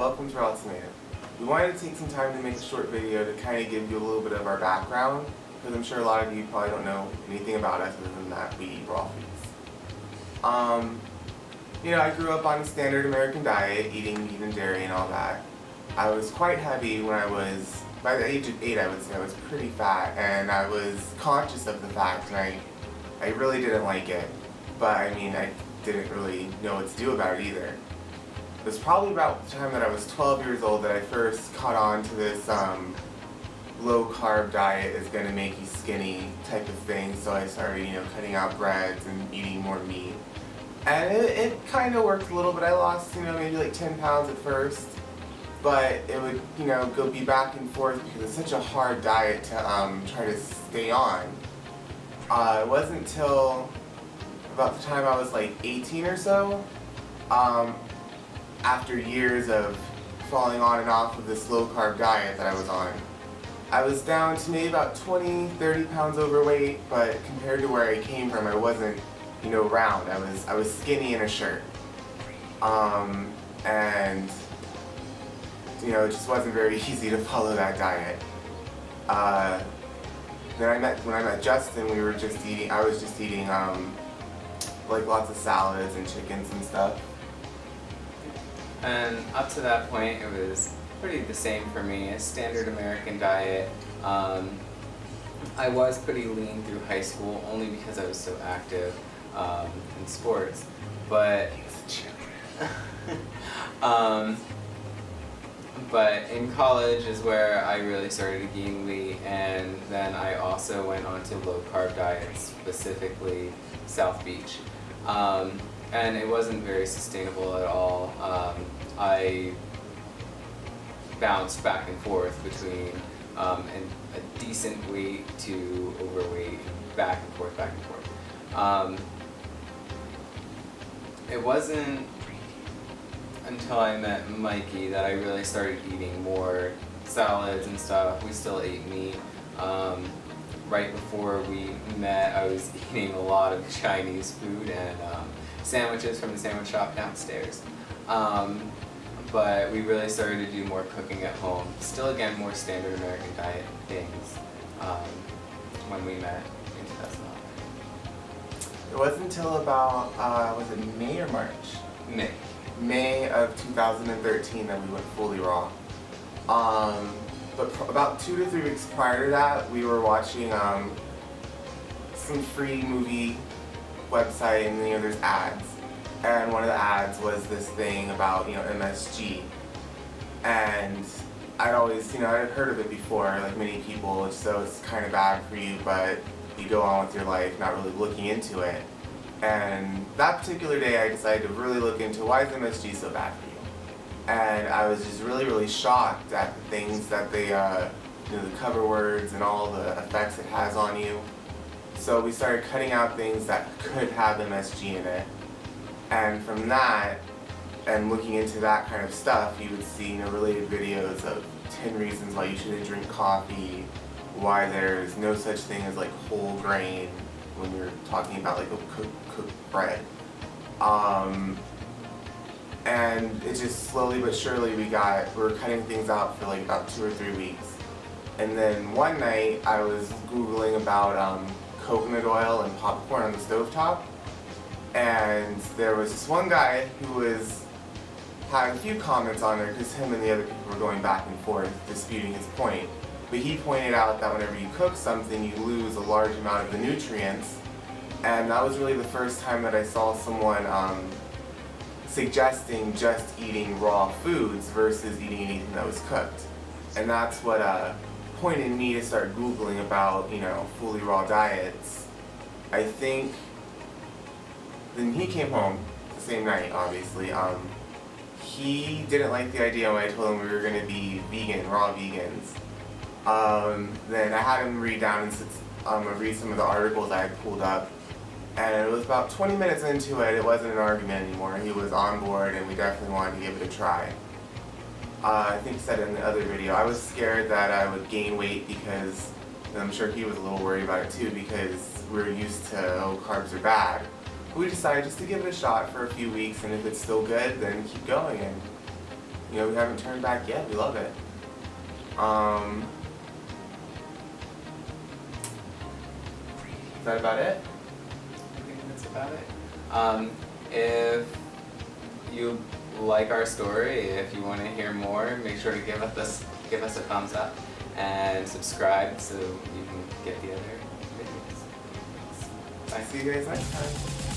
welcome to Raw Tomato. We wanted to take some time to make a short video to kind of give you a little bit of our background, because I'm sure a lot of you probably don't know anything about us other than that we eat raw foods. I grew up on a standard American diet, eating meat and dairy and all that. I was quite heavy when by the age of 8 I would say I was pretty fat, and I was conscious of the fact, and I really didn't like it, but I didn't really know what to do about it either. It was probably about the time that I was 12 years old that I first caught on to this low carb diet is going to make you skinny type of thing, so I started cutting out breads and eating more meat. And it kind of worked a little bit. I lost maybe like 10 pounds at first, but it would go be back and forth because it's such a hard diet to try to stay on. It wasn't until about the time I was like 18 or so, after years of falling on and off of this low carb diet that I was on. I was down to maybe about 20-30 pounds overweight, but compared to where I came from, I wasn't round. I was skinny in a shirt. And it just wasn't very easy to follow that diet. When I met Justin, I was just eating like lots of salads and chickens and stuff. And up to that point, it was pretty the same for me, a standard American diet. I was pretty lean through high school, only because I was so active in sports. But but in college is where I really started to gain weight, and then I also went on to low carb diets, specifically South Beach. And it wasn't very sustainable at all. I bounced back and forth between a decent weight to overweight, back and forth. It wasn't until I met Mikey that I really started eating more salads and stuff. We still ate meat. Right before we met, I was eating a lot of Chinese food and sandwiches from the sandwich shop downstairs. But we really started to do more cooking at home. Still, again, more standard American diet things when we met in 2011. It wasn't until about, was it May or March? May. May of 2013 that we went fully raw. But about 2 to 3 weeks prior to that, we were watching some free movie website, and there's ads. And one of the ads was this thing about MSG, and I'd always I'd heard of it before, like many people, so it's kind of bad for you, but you go on with your life not really looking into it. And that particular day I decided to really look into why is MSG so bad for you. And I was just really shocked at the things that they the cover words and all the effects it has on you. So we started cutting out things that could have MSG in it. And from that, and looking into that kind of stuff, you would see related videos of 10 reasons why you shouldn't drink coffee, why there's no such thing as like whole grain when you're talking about like a cooked bread. And it just slowly but surely we were cutting things out for like about 2 or 3 weeks. And then one night I was Googling about coconut oil and popcorn on the stovetop. And there was this one guy who had a few comments on there because him and the other people were going back and forth disputing his point. But he pointed out that whenever you cook something, you lose a large amount of the nutrients. And that was really the first time that I saw someone suggesting just eating raw foods versus eating anything that was cooked. And that's what pointed me to start Googling about, fully raw diets. I think then he came home the same night, obviously. He didn't like the idea when I told him we were going to be vegan, raw vegans. Then I had him read some of the articles I had pulled up. And it was about 20 minutes into it, it wasn't an argument anymore. He was on board and we definitely wanted to give it a try. I think he said in the other video, I was scared that I would gain weight because, and I'm sure he was a little worried about it too, because we're used to, oh, carbs are bad. We decided just to give it a shot for a few weeks, and if it's still good, then keep going. And we haven't turned back yet. We love it. Is that about it? I think that's about it. If you like our story, if you want to hear more, make sure to give us a thumbs up and subscribe so you can get the other videos. I see you guys next time.